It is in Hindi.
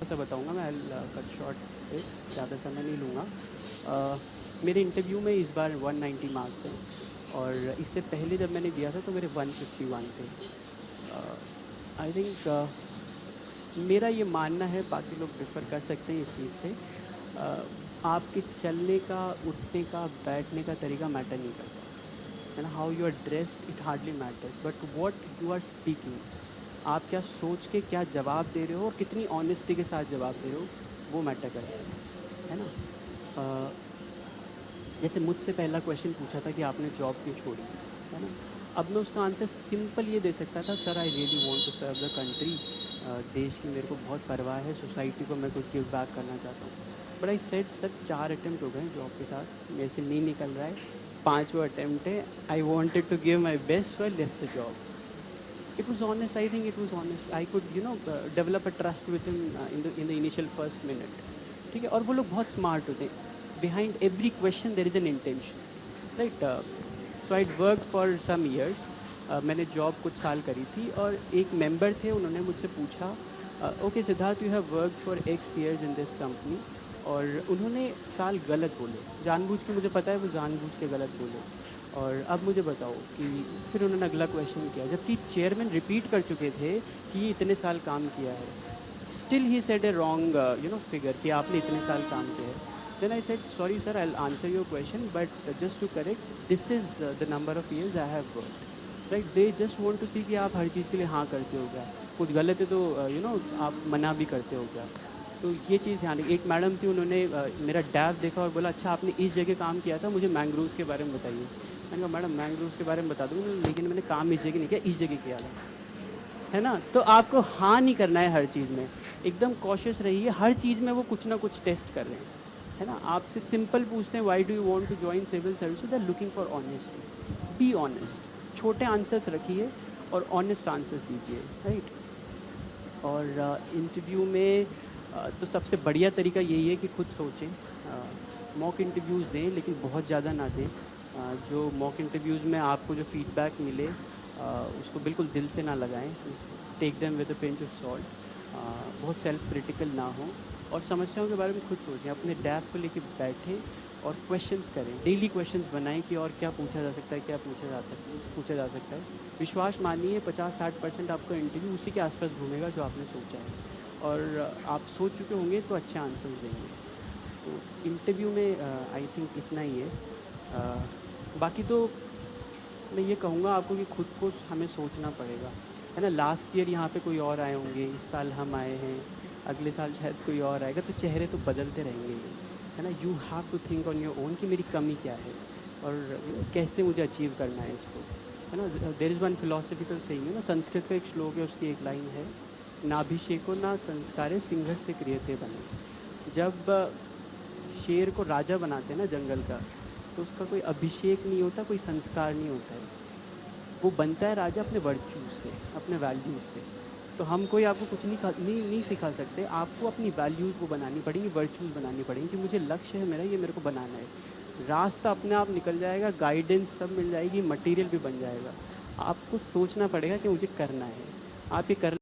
सा बताऊँगा मैं, आई कट शॉर्ट इट, ज़्यादा समय नहीं लूँगा। मेरे इंटरव्यू में इस बार 190 मार्क्स हैं और इससे पहले जब मैंने दिया था तो मेरे 151 थे। आई थिंक मेरा ये मानना है, बाकी लोग डिफ़र कर सकते हैं इस चीज़ से, आपके चलने का, उठने का, बैठने का तरीका मैटर नहीं करता है ना। How you are dressed it hardly matters, but what you are speaking, आप क्या सोच के क्या जवाब दे रहे हो और कितनी ऑनेस्टी के साथ जवाब दे रहे हो, वो मैटर करता है ना। अ, जैसे मुझसे पहला क्वेश्चन पूछा था कि आपने जॉब क्यों छोड़ी, है ना। अब मैं उसका आंसर सिंपल ये दे सकता था, sir I really want to serve the country, देश की मेरे को बहुत परवाह है, सोसाइटी को मैं कुछ गिव बैक करना चाहता हूँ। But I said sir 4 attempt हो गए जॉब के साथ, मेरे से नहीं निकल रहा है, 5वां अटेम्प्ट है, I wanted to give my best, so I left the job. It was honest. I think it was honest. I could, develop a trust with him in the initial first minute. ठीक है, और वो लोग बहुत स्मार्ट होते हैं. Behind every question there is an intention, right? So I worked for some years. मैंने जॉब कुछ साल करी थी और एक मेंबर थे, उन्होंने मुझसे पूछा, okay Siddharth, you have worked for x years in this company, और उन्होंने साल गलत बोले, जानबूझ के, मुझे पता है वो जानबूझ के गलत बोले, और अब मुझे बताओ कि, फिर उन्होंने अगला क्वेश्चन किया जबकि चेयरमैन रिपीट कर चुके थे कि ये इतने साल काम किया है, still he said a wrong figure कि आपने इतने साल काम किया है। Then I said sorry sir, I will answer your question, but just to correct, this is the number of years I have worked, right. They just want to see कि आप हर चीज़ के लिए हाँ करते हो क्या, कुछ गलत है तो आप मना भी करते हो क्या। तो ये चीज़ ध्यान रखिए। एक मैडम थी, उन्होंने मेरा डैब देखा और बोला, अच्छा आपने इस जगह काम किया था, मुझे मैंग्रोव्स के बारे में बताइए। मैंने कहा मैडम मैंग्रोव्स के बारे में बता दूँगी, लेकिन मैंने काम इस जगह नहीं किया, इस जगह किया था, है ना। तो आपको हाँ नहीं करना है हर चीज़ में, एकदम कॉशियस रहिए, हर चीज़ में वो कुछ ना कुछ टेस्ट कर रहे हैं, है ना। आपसे सिंपल पूछते हैं, why do you want to join civil services, they are looking for honesty, be honest, छोटे आंसर्स रखिए और ऑनेस्ट आंसर्स दीजिए, राइट। और इंटरव्यू में तो सबसे बढ़िया तरीका यही है कि खुद सोचें, मॉक इंटरव्यूज़ दें लेकिन बहुत ज़्यादा ना दें। जो मॉक इंटरव्यूज़ में आपको जो फीडबैक मिले, उसको बिल्कुल दिल से ना लगाएं, take them with a pinch of salt. बहुत सेल्फ क्रिटिकल ना हो और समस्याओं के बारे में खुद सोचें, अपने डैब को लेके बैठें और क्वेश्चंस करें, डेली क्वेश्चंस बनाएं कि और क्या पूछा जा सकता है, क्या पूछा जा सकता है। विश्वास मानिए 50-60% आपका इंटरव्यू उसी के आसपास घूमेगा जो आपने सोचा है, और आप सोच चुके होंगे तो अच्छे आंसर्स देंगे। तो इंटरव्यू में आई थिंक इतना ही है। बाकी तो मैं ये कहूँगा आपको कि खुद को हमें सोचना पड़ेगा, है ना। लास्ट ईयर यहाँ पे कोई और आए होंगे, इस साल हम आए हैं, अगले साल शायद कोई और आएगा, तो चेहरे तो बदलते रहेंगे ही, है ना। You have to think on your own कि मेरी कमी क्या है और कैसे मुझे अचीव करना है इसको, है ना। There is one philosophical saying है ना, संस्कृत का एक श्लोक है, उसकी एक लाइन है, नाभिषेको ना संस्कारे सिंह से क्रियते बने। जब शेर को राजा बनाते हैं ना जंगल का, तो उसका कोई अभिषेक नहीं होता, कोई संस्कार नहीं होता है, वो बनता है राजा अपने वर्च्यूज़ से, अपने वैल्यूज़ से। तो हम कोई आपको कुछ नहीं सिखा सकते, आपको अपनी वैल्यूज़ वो बनानी पड़ेंगी, वर्च्यूज़ बनानी पड़ेंगी कि मुझे लक्ष्य है मेरा, ये मेरे को बनाना है। रास्ता अपने आप निकल जाएगा, गाइडेंस सब मिल जाएगी, मटेरियल भी बन जाएगा। आपको सोचना पड़ेगा कि मुझे करना है, आप ये कर